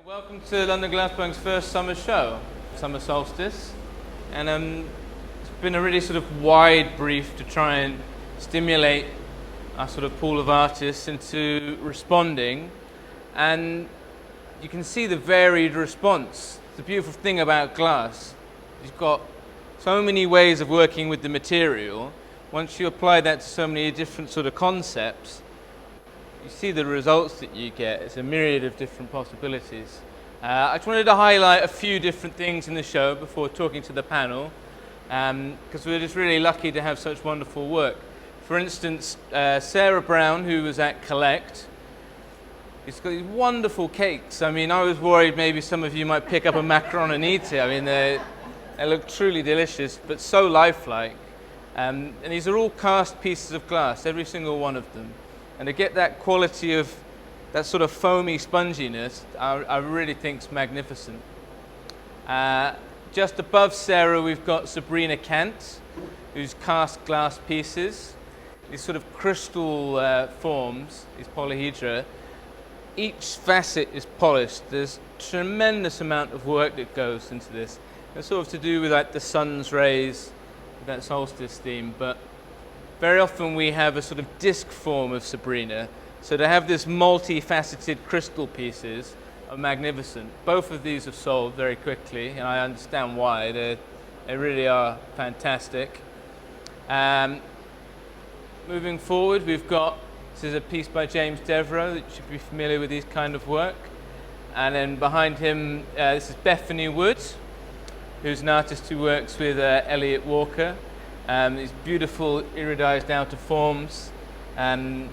Welcome to London Glassblowing's first summer show, Summer Solstice, and it's been a really sort of wide brief to try and stimulate our sort of pool of artists into responding, and you can see the varied response. The beautiful thing about glass, you've got so many ways of working with the material. Once you apply that to so many different sort of concepts, you see the results that you get. It's a myriad of different possibilities. I just wanted to highlight a few different things in the show before talking to the panel, because we're just really lucky to have such wonderful work. For instance, Sarah Brown, who was at Collect, she's got these wonderful cakes. I mean, I was worried maybe some of you might pick up a macaron and eat it. I mean, they look truly delicious, but so lifelike. And these are all cast pieces of glass, every single one of them. And to get that quality of that sort of foamy sponginess, I really think is magnificent. Just above Sarah, we've got Sabrina Kant, who's cast glass pieces. These sort of crystal forms, these polyhedra. Each facet is polished. There's a tremendous amount of work that goes into this. It's sort of to do with like the sun's rays, that solstice theme, but very often we have a sort of disc form of Sabrina, so to have this multifaceted crystal pieces are magnificent. Both of these have sold very quickly, and I understand why. They really are fantastic. Moving forward, we've got, this is a piece by James Devereux, that you should be familiar with these kind of work. And then behind him, this is Bethany Wood, who's an artist who works with Elliot Walker. These beautiful iridized outer forms, the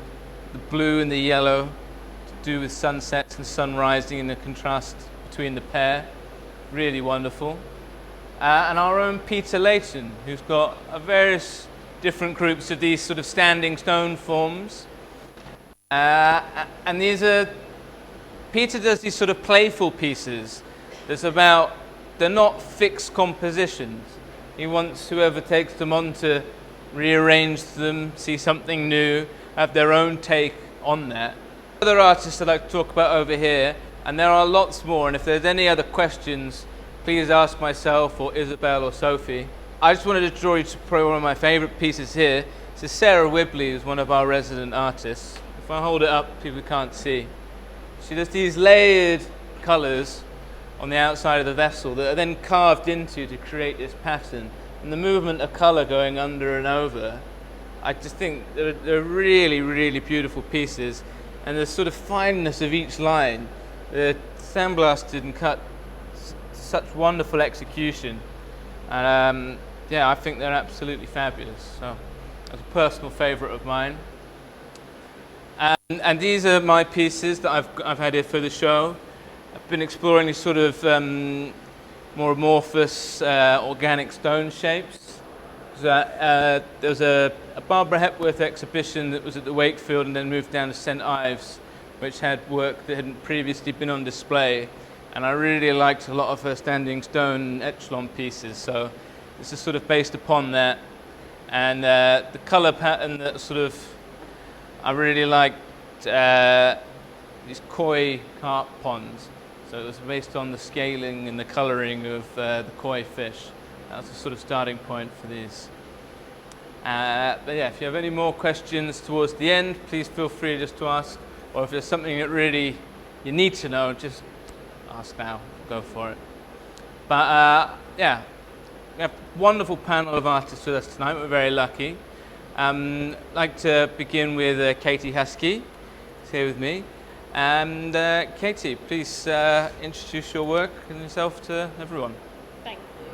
blue and the yellow to do with sunsets and sun rising and the contrast between the pair. Really wonderful. And our own Peter Layton, who's got various different groups of these sort of standing stone forms. And these are, Peter does these sort of playful pieces. They're not fixed compositions. He wants whoever takes them on to rearrange them, see something new, have their own take on that. Other artists I'd like to talk about over here, and there are lots more, and if there's any other questions, please ask myself or Isabel or Sophie. I just wanted to draw you to probably one of my favourite pieces here. This is Sarah Whibley, who's one of our resident artists. If I hold it up, people can't see. She does these layered colours on the outside of the vessel that are then carved into to create this pattern. And the movement of colour going under and over, I just think they're really, really beautiful pieces. And the sort of fineness of each line, they're sandblasted and cut such wonderful execution. And yeah, I think they're absolutely fabulous. So that's a personal favourite of mine. And these are my pieces that I've had here for the show. I've been exploring these sort of more amorphous organic stone shapes. There was a Barbara Hepworth exhibition that was at the Wakefield and then moved down to St Ives, which had work that hadn't previously been on display. And I really liked a lot of her standing stone echelon pieces, so this is sort of based upon that. And the colour pattern that sort of, I really liked these koi carp ponds. So it was based on the scaling and the colouring of the koi fish. That was the sort of starting point for these. But yeah, if you have any more questions towards the end, please feel free just to ask. Or if there's something that really you need to know, just ask now, go for it. But yeah, we have a wonderful panel of artists with us tonight. We're very lucky. I'd like to begin with Katherine Huskie, who's here with me. And Katie, please introduce your work and yourself to everyone. Thank you.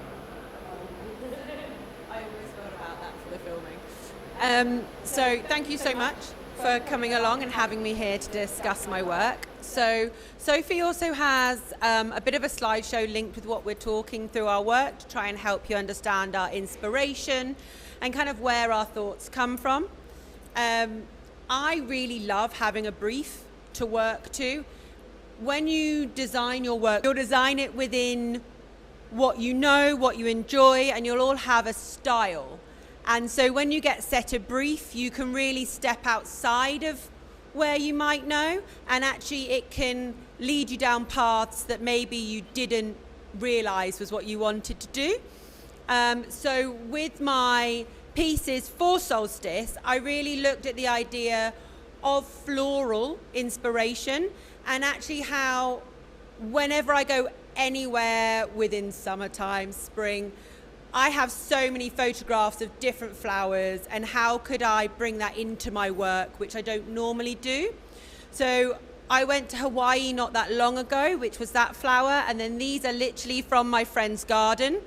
I always thought about that for the filming. So thank you so much for coming along and having me here to discuss my work. So Sophie also has a bit of a slideshow linked with what we're talking through our work to try and help you understand our inspiration and kind of where our thoughts come from. I really love having a brief to work to. When you design your work, you'll design it within what you know, what you enjoy, and you'll all have a style. And so when you get set a brief, you can really step outside of where you might know, and actually it can lead you down paths that maybe you didn't realize was what you wanted to do. So with my pieces for Solstice, I really looked at the idea of floral inspiration, and actually how whenever I go anywhere within summertime, spring, I have so many photographs of different flowers, and how could I bring that into my work, which I don't normally do. So I went to Hawaii not that long ago, which was that flower, and then these are literally from my friend's garden.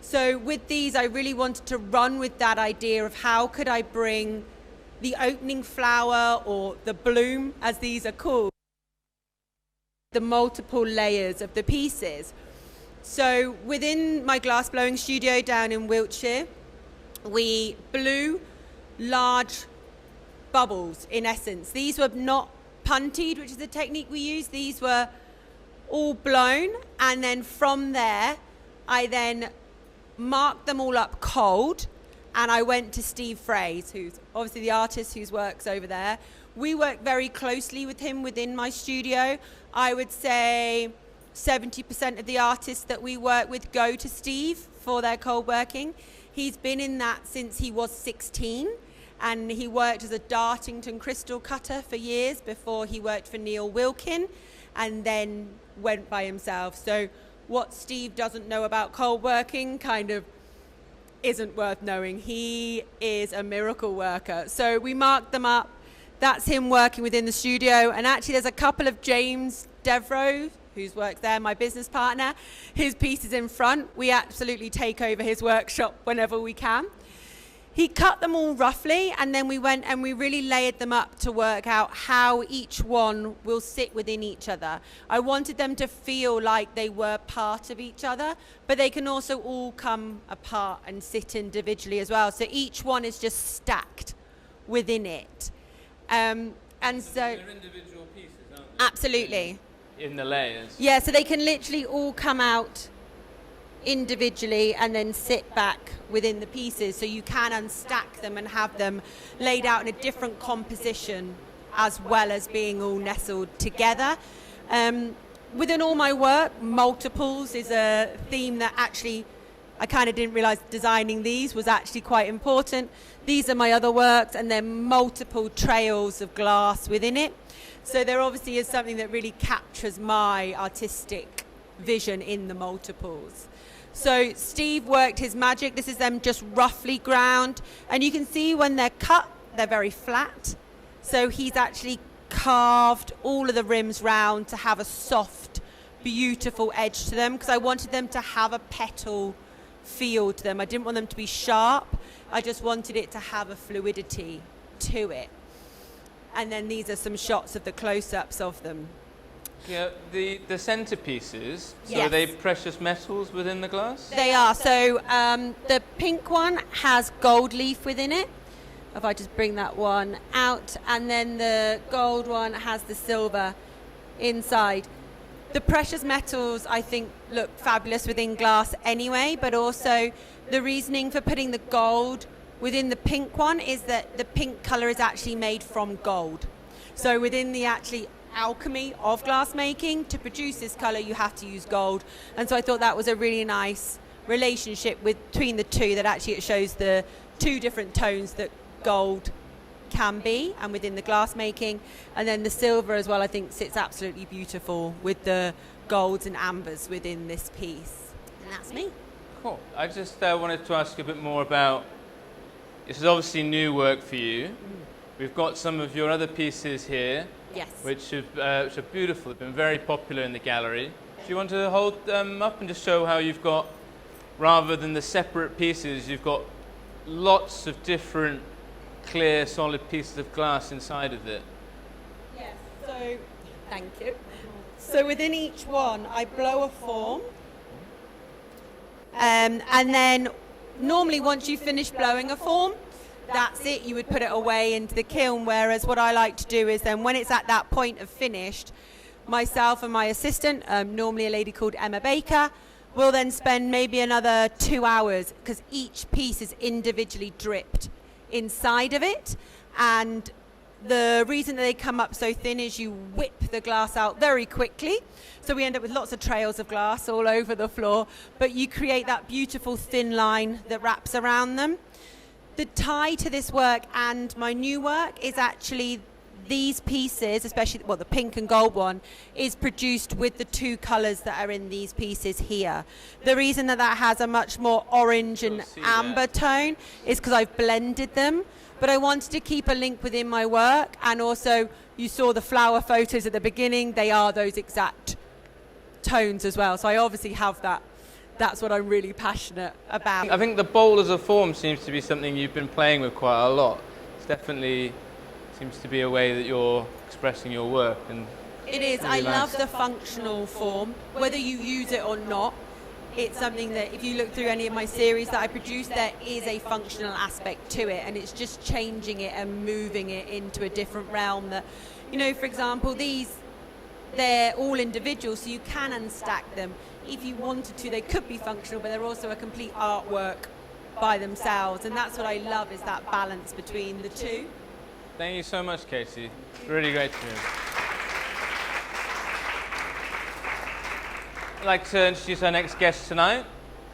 So with these, I really wanted to run with that idea of how could I bring the opening flower, or the bloom as these are called, the multiple layers of the pieces. So within my glass blowing studio down in Wiltshire, we blew large bubbles in essence. These were not puntied, which is the technique we use. These were all blown, and then from there I then marked them all up cold, and I went to Steve Fraze, who's obviously the artist whose work's over there. We work very closely with him within my studio. I would say 70% of the artists that we work with go to Steve for their cold working. He's been in that since he was 16, and he worked as a Dartington crystal cutter for years before he worked for Neil Wilkin, and then went by himself. So what Steve doesn't know about cold working kind of isn't worth knowing. He is a miracle worker. So we marked them up. That's him working within the studio. And actually there's a couple of James Devereaux, whose works there, my business partner. His piece is in front. We absolutely take over his workshop whenever we can. He cut them all roughly, and then we went and we really layered them up to work out how each one will sit within each other. I wanted them to feel like they were part of each other, but they can also all come apart and sit individually as well. So each one is just stacked within it. And so they're individual pieces, aren't they? Absolutely. In the layers. Yeah, so they can literally all come out individually and then sit back within the pieces, so you can unstack them and have them laid out in a different composition as well as being all nestled together. Within all my work, multiples is a theme that actually I kind of didn't realize designing these was actually quite important. These are my other works, and then multiple trails of glass within it. So there obviously is something that really captures my artistic vision in the multiples. So Steve worked his magic. This is them just roughly ground, and you can see when they're cut, they're very flat. So he's actually carved all of the rims round to have a soft, beautiful edge to them, because I wanted them to have a petal feel to them. I didn't want them to be sharp. I just wanted it to have a fluidity to it. And then these are some shots of the close-ups of them. Yeah, the centerpieces, so Yes. are they precious metals within the glass? They are. So the pink one has gold leaf within it. If I just bring that one out, and then the gold one has the silver inside. The precious metals, I think, look fabulous within glass anyway, but also the reasoning for putting the gold within the pink one is that the pink color is actually made from gold. So within the actually alchemy of glass making, to produce this color you have to use gold, and so I thought that was a really nice relationship between the two, that actually it shows the two different tones that gold can be and within the glass making, and then the silver as well I think sits absolutely beautiful with the golds and ambers within this piece. And that's me. Cool. I just wanted to ask you a bit more about, this is obviously new work for you. We've got some of your other pieces here. Yes. Which are beautiful. They've been very popular in the gallery. Do you want to hold them up and just show how you've got, rather than the separate pieces, you've got lots of different clear, solid pieces of glass inside of it? Yes. So, thank you. So within each one, I blow a form, and then normally once you finish blowing a form, that's it, you would put it away into the kiln, whereas what I like to do is then when it's at that point of finished, myself and my assistant, normally a lady called Emma Baker, will then spend maybe another 2 hours, because each piece is individually dripped inside of it, and The reason that they come up so thin is you whip the glass out very quickly. So we end up with lots of trails of glass all over the floor, but you create that beautiful thin line that wraps around them. The tie to this work and my new work is actually these pieces, especially the pink and gold one, is produced with the two colours that are in these pieces here. The reason that has a much more orange and amber tone is because I've blended them, but I wanted to keep a link within my work, and also you saw the flower photos at the beginning, they are those exact tones as well, so I obviously have that. That's what I'm really passionate about. I think the bowl as a form seems to be something you've been playing with quite a lot. It's definitely seems to be a way that you're expressing your work. And it is. I love the functional form, whether you use it or not. It's something that if you look through any of my series that I produce, there is a functional aspect to it, and it's just changing it and moving it into a different realm that, for example, they're all individual, so you can unstack them. If you wanted to, they could be functional, but they're also a complete artwork by themselves, and that's what I love, is that balance between the two. Thank you so much, Katie. Really great to meet you. I'd like to introduce our next guest tonight.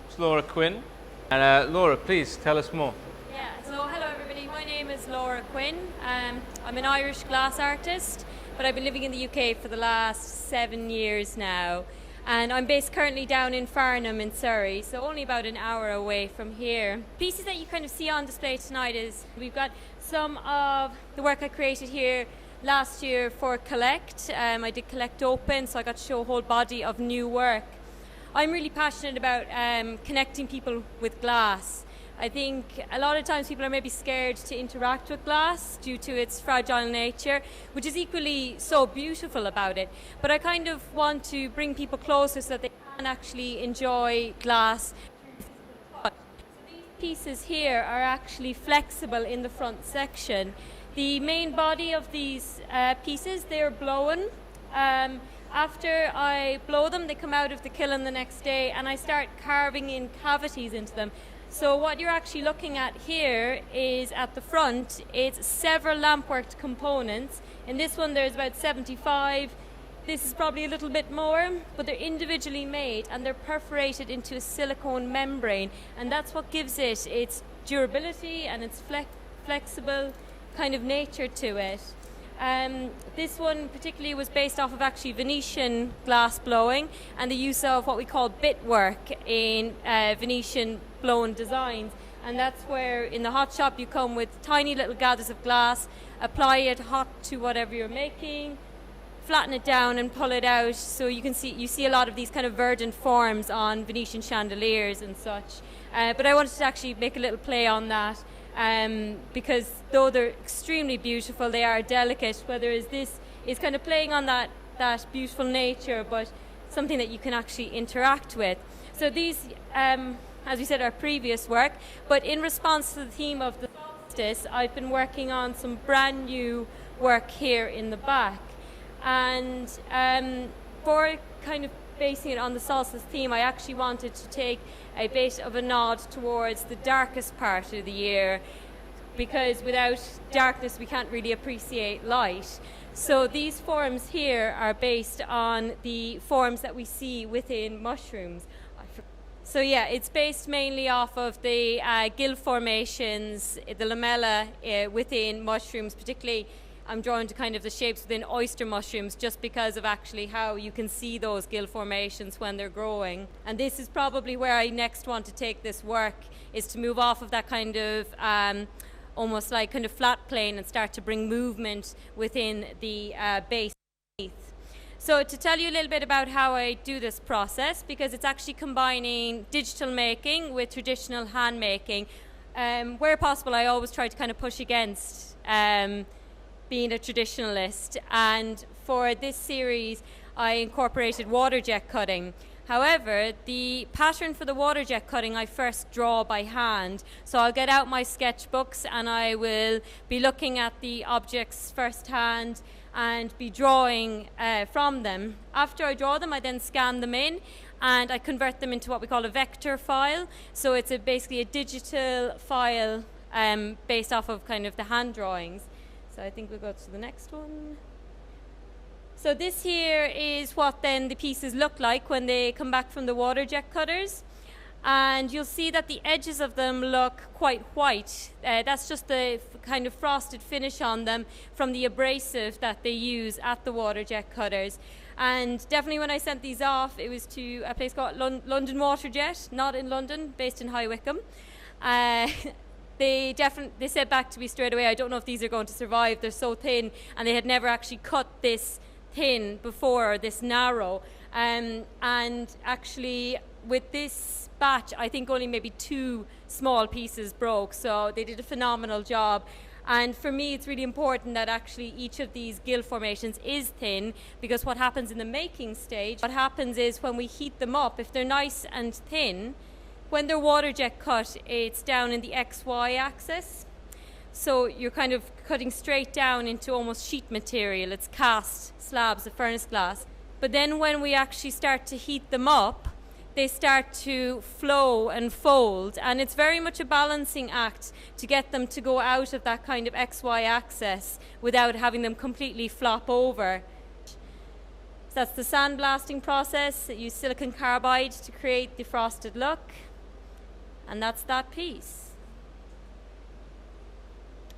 It's Laura Quinn. And Laura, please tell us more. Yeah, so hello everybody. My name is Laura Quinn. I'm an Irish glass artist, but I've been living in the UK for the last 7 years now. And I'm based currently down in Farnham in Surrey, so only about an hour away from here. Pieces that you kind of see on display tonight is we've got some of the work I created here last year for Collect. I did Collect Open, so I got to show a whole body of new work. I'm really passionate about connecting people with glass. I think a lot of times people are maybe scared to interact with glass due to its fragile nature, which is equally so beautiful about it. But I kind of want to bring people closer so that they can actually enjoy glass. These pieces here are actually flexible in the front section. The main body of these pieces, they're blown. After I blow them, they come out of the kiln the next day, and I start carving in cavities into them. So what you're actually looking at here is at the front, it's several lampworked components. In this one there's about 75. This is probably a little bit more, but they're individually made and they're perforated into a silicone membrane, and that's what gives it its durability and its flexible kind of nature to it. This one particularly was based off of actually Venetian glass blowing and the use of what we call bit work in Venetian blown designs, and that's where in the hot shop you come with tiny little gathers of glass, apply it hot to whatever you're making, flatten it down and pull it out, so you see a lot of these kind of verdant forms on Venetian chandeliers and such. But I wanted to actually make a little play on that. Because though they're extremely beautiful, they are delicate, whereas this is kind of playing on that beautiful nature, but something that you can actually interact with. So these, as we said, are previous work, but in response to the theme of the Solstice, I've been working on some brand new work here in the back. And for kind of basing it on the Solstice theme, I actually wanted to take a bit of a nod towards the darkest part of the year, because without darkness we can't really appreciate light. So these forms here are based on the forms that we see within mushrooms. So yeah, it's based mainly off of the gill formations, the lamella within mushrooms, particularly I'm drawn to kind of the shapes within oyster mushrooms just because of actually how you can see those gill formations when they're growing. And this is probably where I next want to take this work, is to move off of that kind of almost like kind of flat plane and start to bring movement within the base. So to tell you a little bit about how I do this process, because it's actually combining digital making with traditional hand making, where possible I always try to kind of push against being a traditionalist, and for this series I incorporated water jet cutting. However, the pattern for the water jet cutting I first draw by hand, so I'll get out my sketchbooks and I will be looking at the objects firsthand and be drawing from them. After I draw them, I then scan them in and I convert them into what we call a vector file. So it's basically a digital file based off of kind of the hand drawings. So I think we'll go to the next one. So this here is what then the pieces look like when they come back from the water jet cutters. And you'll see that the edges of them look quite white. That's just the kind of frosted finish on them from the abrasive that they use at the water jet cutters. And definitely when I sent these off, it was to a place called London Waterjet, not in London, based in High Wycombe. They said back to me straight away, I don't know if these are going to survive, they're so thin, and they had never actually cut this thin before, or this narrow. And actually with this batch, I think only maybe 2 small pieces broke, so they did a phenomenal job. And for me, it's really important that actually each of these gill formations is thin, because what happens in the making stage, what happens is when we heat them up, if they're nice and thin, when they're water jet cut, it's down in the XY axis. So you're kind of cutting straight down into almost sheet material. It's cast slabs of furnace glass. But then when we actually start to heat them up, they start to flow and fold, and it's very much a balancing act to get them to go out of that kind of XY axis without having them completely flop over. So that's the sandblasting process. It uses silicon carbide to create the frosted look, and that's that piece.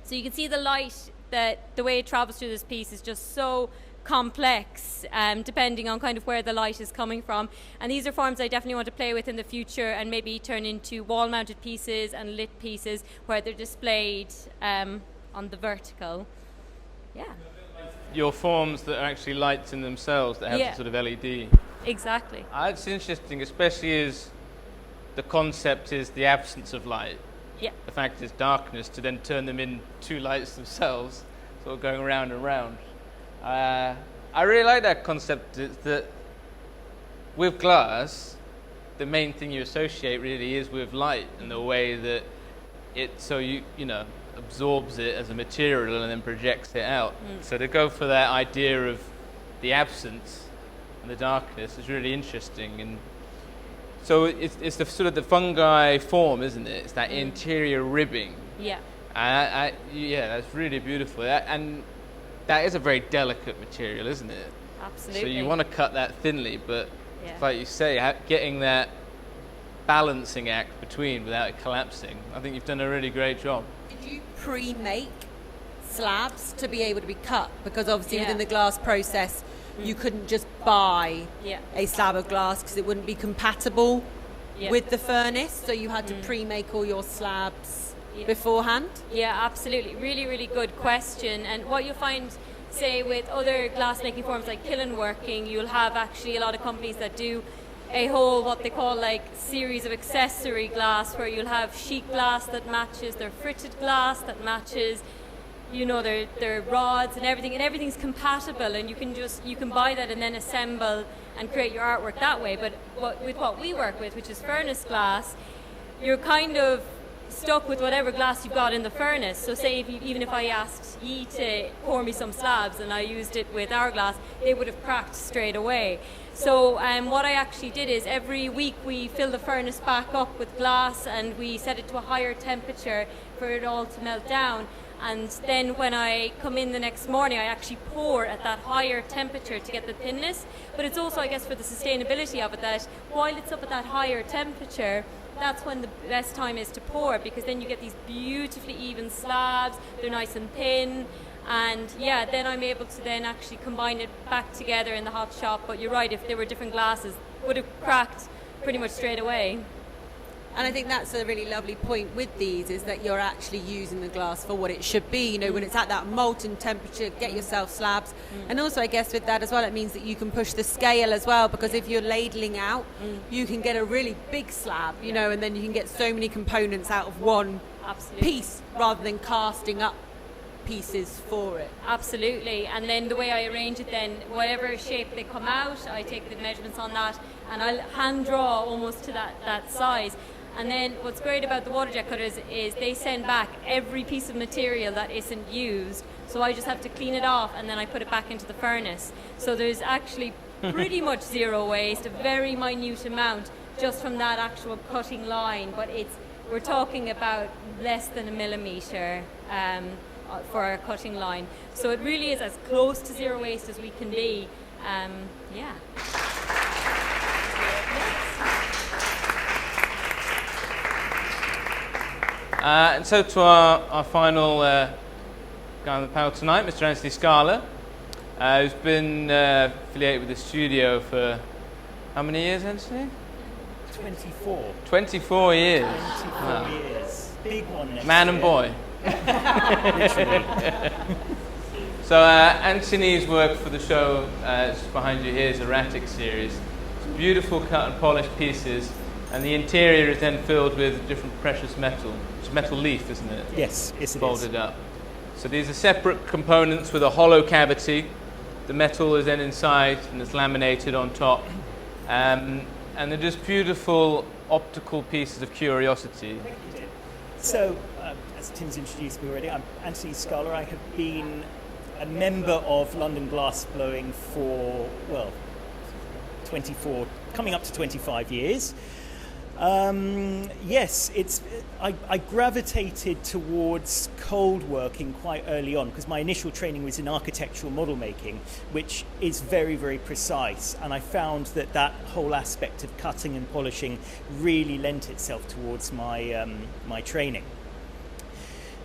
So you can see the light, that the way it travels through this piece is just so complex, depending on kind of where the light is coming from. And these are forms I definitely want to play with in the future and maybe turn into wall-mounted pieces and lit pieces where they're displayed on the vertical. Yeah. Your forms that are actually lights in themselves that have the sort of LED. Exactly. It's interesting, especially as the concept is the absence of light. Yeah. The fact is darkness, to then turn them into lights themselves, sort of going round and round. I really like that concept, that with glass, the main thing you associate really is with light, and the way that it, so you know, absorbs it as a material and then projects it out. So to go for that idea of the absence and the darkness is really interesting. And so it's the sort of the fungi form, isn't it? It's that interior ribbing. Yeah. Yeah, that's really beautiful. And that is a very delicate material, isn't it? Absolutely. So you want to cut that thinly, but like you say, getting that balancing act between without it collapsing, I think you've done a really great job. Did you pre-make slabs to be able to be cut? Because obviously within the glass process, you couldn't just buy a slab of glass because it wouldn't be compatible with the furnace. So you had to pre-make all your slabs beforehand? Yeah, absolutely. Really, really good question. And what you'll find, say, with other glass making forms like kiln working, you'll have actually a lot of companies that do a whole, what they call like series of accessory glass, where you'll have sheet glass that matches their fritted glass, that matches, you know, their rods and everything's compatible, and you can buy that and then assemble and create your artwork that way. But with what we work with, which is furnace glass, you're kind of stuck with whatever glass you've got in the furnace. So say even if I asked ye to pour me some slabs and I used it with our glass, they would have cracked straight away. So what I actually did is every week we fill the furnace back up with glass and we set it to a higher temperature for it all to melt down. And then when I come in the next morning, I actually pour at that higher temperature to get the thinness. But it's also, I guess, for the sustainability of it, that while it's up at that higher temperature, that's when the best time is to pour, because then you get these beautifully even slabs, they're nice and thin, and then I'm able to then actually combine it back together in the hot shop. But you're right, if there were different glasses, it would have cracked pretty much straight away. And I think that's a really lovely point with these, is that you're actually using the glass for what it should be. You know, when it's at that molten temperature, get yourself slabs. And also, I guess with that as well, it means that you can push the scale as well, because if you're ladling out, you can get a really big slab, you know, and then you can get so many components out of one piece rather than casting up pieces for it. Absolutely. And then the way I arrange it, then whatever shape they come out, I take the measurements on that and I'll hand draw almost to that size. And then what's great about the water jet cutters is they send back every piece of material that isn't used. So I just have to clean it off and then I put it back into the furnace. So there's actually pretty much zero waste, a very minute amount just from that actual cutting line. But we're talking about less than a millimetre for our cutting line. So it really is as close to zero waste as we can be. Yeah. And so to our final guy on the panel tonight, Mr. Anthony Scala, who's been affiliated with the studio for how many years, Anthony? 24. 24 years. 24 years. Big one next Man year. and boy. Literally. So Anthony's work for the show behind you here is Erratic series. It's beautiful cut and polished pieces, and the interior is then filled with different precious metal. It's metal leaf, isn't it? Yes, it is. Folded up. So these are separate components with a hollow cavity. The metal is then inside and it's laminated on top. And they're just beautiful optical pieces of curiosity. So, as Tim's introduced me already, I'm Anthony Scala. I have been a member of London Glass Blowing for, 24, coming up to 25 years. Yes, I gravitated towards cold working quite early on because my initial training was in architectural model making, which is very, very precise, and I found that whole aspect of cutting and polishing really lent itself towards my my training.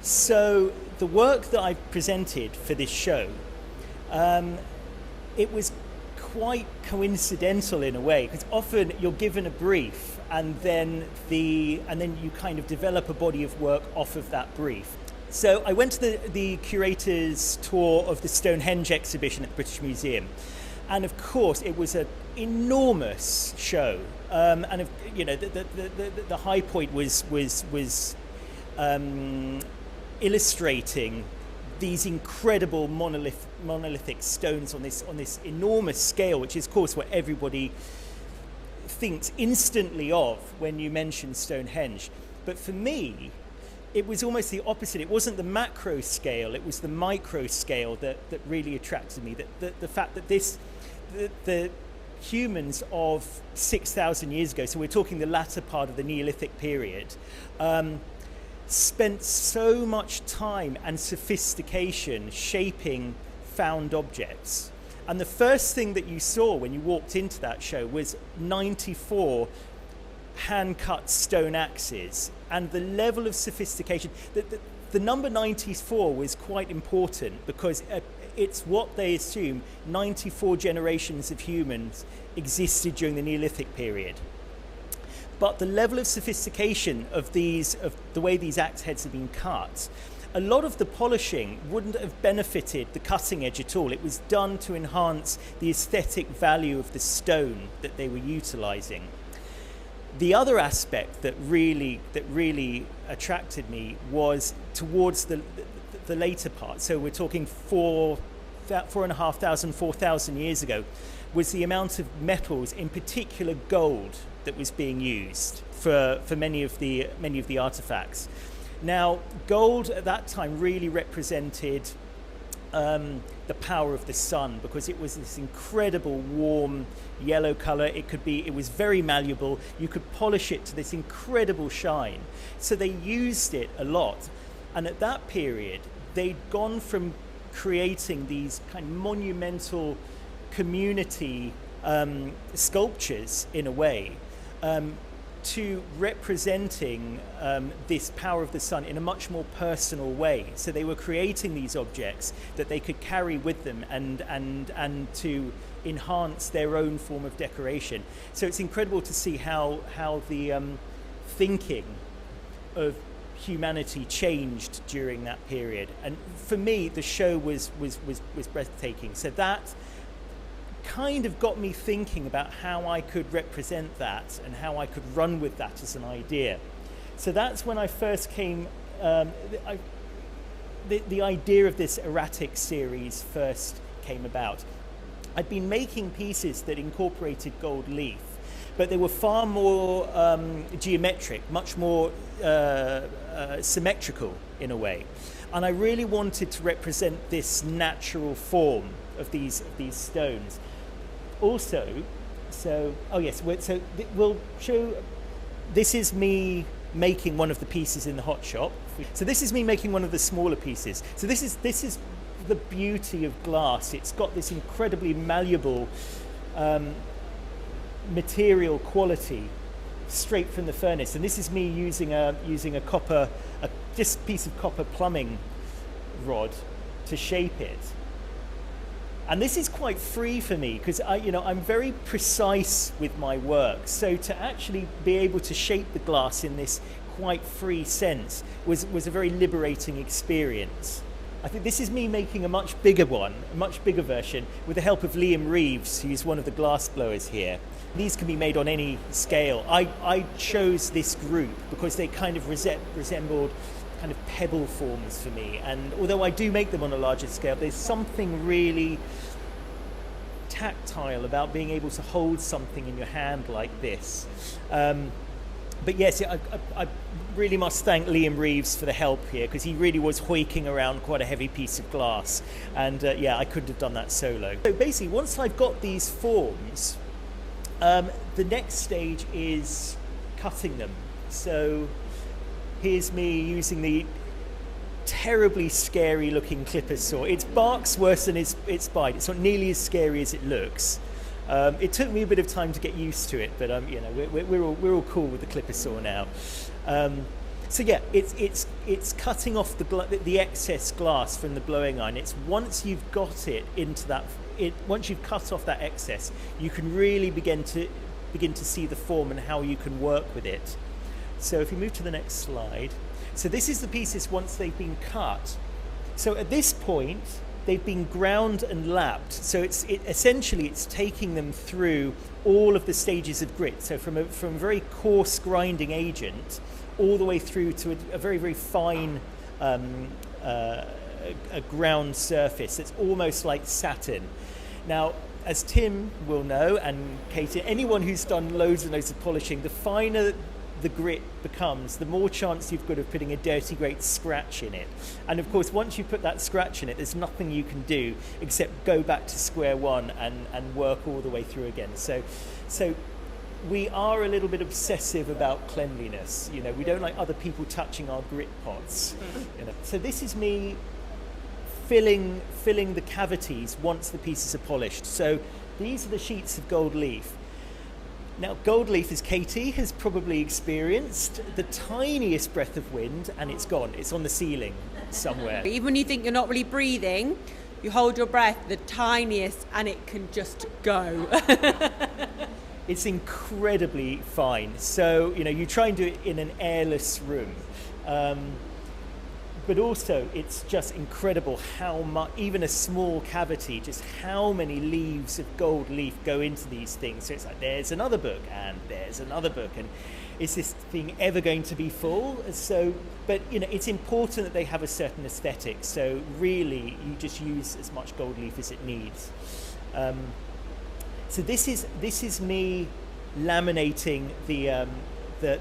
So the work that I presented for this show, it was quite coincidental in a way, because often you're given a brief and then you kind of develop a body of work off of that brief. So I went to the curator's tour of the Stonehenge exhibition at the British Museum, and of course it was an enormous show, and the high point was illustrating these incredible monolithic stones on this enormous scale, which is of course what everybody thinks instantly of when you mention Stonehenge. But for me, it was almost the opposite. It wasn't the macro scale, it was the micro scale that really attracted me. The fact that the humans of 6,000 years ago, so we're talking the latter part of the Neolithic period, spent so much time and sophistication shaping found objects. And the first thing that you saw when you walked into that show was 94 hand-cut stone axes. And the level of sophistication, the number 94 was quite important because it's what they assume 94 generations of humans existed during the Neolithic period. But the level of sophistication of the way these axe heads have been cut, a lot of the polishing wouldn't have benefited the cutting edge at all. It was done to enhance the aesthetic value of the stone that they were utilizing. The other aspect that really attracted me was towards the later part. So we're talking 4,500, 4,000 years ago, was the amount of metals, in particular gold, that was being used for many of the artifacts. Now, gold at that time really represented the power of the sun, because it was this incredible warm yellow color. It was very malleable. You could polish it to this incredible shine. So they used it a lot. And at that period, they'd gone from creating these kind of monumental community sculptures in a way, to representing this power of the sun in a much more personal way. So they were creating these objects that they could carry with them and to enhance their own form of decoration. So it's incredible to see how the thinking of humanity changed during that period. And for me, the show was breathtaking. So that kind of got me thinking about how I could represent that and how I could run with that as an idea. So that's when I first came, the idea of this erratic series first came about. I'd been making pieces that incorporated gold leaf, but they were far more geometric, much more symmetrical in a way. And I really wanted to represent this natural form of these stones. Also, we'll show, this is me making one of the pieces in the hot shop So this is me making one of the smaller pieces. So this is the beauty of glass. It's got this incredibly malleable material quality straight from the furnace. And this is me using a just piece of copper plumbing rod to shape it. And this is quite free for me because I'm very precise with my work. So to actually be able to shape the glass in this quite free sense was a very liberating experience. I think this is me making a much bigger one, a much bigger version, with the help of Liam Reeves, who's one of the glass blowers here. These can be made on any scale. I chose this group because they kind of resembled kind of pebble forms for me, and although I do make them on a larger scale, there's something really tactile about being able to hold something in your hand like this. But yes, I really must thank Liam Reeves for the help here, because he really was hoiking around quite a heavy piece of glass, and I couldn't have done that solo. So basically, once I've got these forms, the next stage is cutting them. So here's me using the terribly scary looking clipper saw. It barks worse than its bite. It's not nearly as scary as it looks. It took me a bit of time to get used to it, but we're all cool with the clipper saw now. So yeah, it's cutting off the excess glass from the blowing iron. It's once you've got it into that, once you've cut off that excess, you can really begin to see the form and how you can work with it. So if you move to the next slide. So this is the pieces once they've been cut. So at this point, they've been ground and lapped. So essentially it's taking them through all of the stages of grit. So from a very coarse grinding agent all the way through to a very, very fine a ground surface that's almost like satin. Now, as Tim will know, and Katie, anyone who's done loads and loads of polishing, the finer the grit becomes, the more chance you've got of putting a dirty great scratch in it. And of course, once you put that scratch in it, there's nothing you can do except go back to square one and work all the way through again. So we are a little bit obsessive about cleanliness. We don't like other people touching our grit pots. So this is me filling the cavities once the pieces are polished. So these are the sheets of gold leaf. Now, gold leaf, as Katie has probably experienced, the tiniest breath of wind and it's gone. It's on the ceiling somewhere. Even when you think you're not really breathing, you hold your breath, the tiniest, and it can just go. It's incredibly fine. So, you try and do it in an airless room. But also, it's just incredible how much, even a small cavity, just how many leaves of gold leaf go into these things. So it's like, there's another book, and there's another book, and is this thing ever going to be full? So, but it's important that they have a certain aesthetic. So really, you just use as much gold leaf as it needs. So this is me laminating the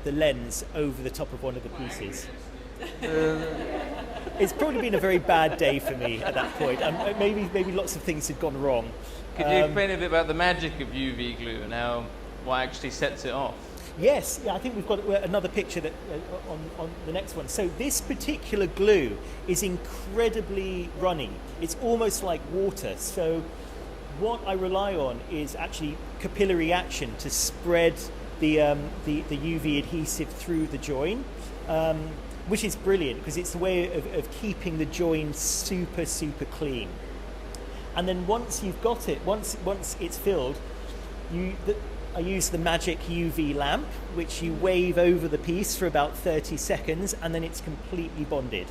lens over the top of one of the pieces. It's probably been a very bad day for me at that point. Maybe lots of things had gone wrong. Could you explain a bit about the magic of UV glue and what actually sets it off? Yes, I think we've got another picture that on the next one. So this particular glue is incredibly runny. It's almost like water. So what I rely on is actually capillary action to spread the UV adhesive through the join. Which is brilliant because it's a way of keeping the join super, super clean. And then once you've got it, once it's filled, I use the magic UV lamp, which you wave over the piece for about 30 seconds, and then it's completely bonded.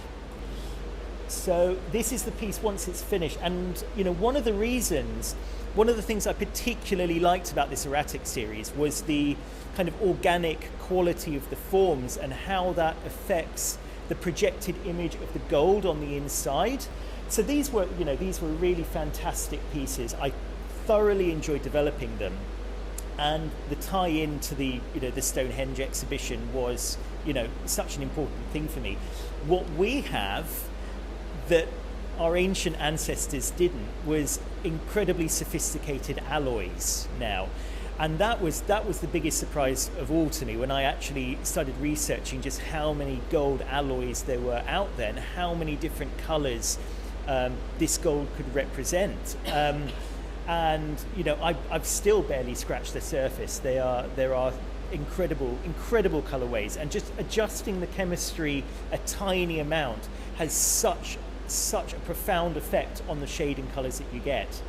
So this is the piece once it's finished. And one of the things I particularly liked about this erratic series was the kind of organic quality of the forms and how that affects the projected image of the gold on the inside. So these were really fantastic pieces. I thoroughly enjoyed developing them, and the tie-in to the Stonehenge exhibition was such an important thing for me. What we have that our ancient ancestors didn't was incredibly sophisticated alloys now. And that was the biggest surprise of all to me when I actually started researching just how many gold alloys there were out there and how many different colours this gold could represent. And you know, I've still barely scratched the surface. There are incredible colorways, and just adjusting the chemistry a tiny amount has such a profound effect on the shading colors that you get.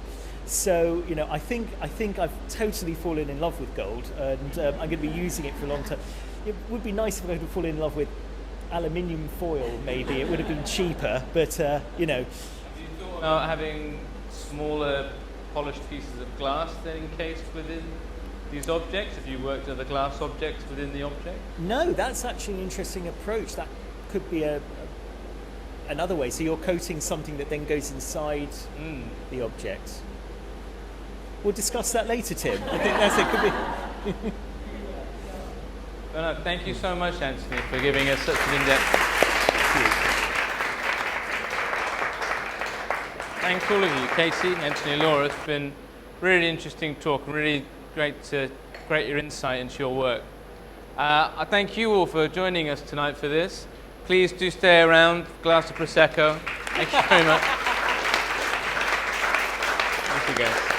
So, you know, I think I've totally fallen in love with gold, and I'm going to be using it for a long time. It would be nice if I could fall in love with aluminium foil, maybe. It would have been cheaper, but, you know. Have you thought about having smaller polished pieces of glass then encased within these objects? Have you worked other glass objects within the object? No, that's actually an interesting approach. That could be another way. So you're coating something that then goes inside the object. We'll discuss that later, Tim. I think that's it. Could be. No, thank you so much, Anthony, for giving us such an in-depth. Thanks all of you, Casey, Anthony, Laura. It's been really interesting talk, really great to get your insight into your work. I thank you all for joining us tonight for this. Please do stay around, glass of Prosecco. Thank you very much. Thank you, guys.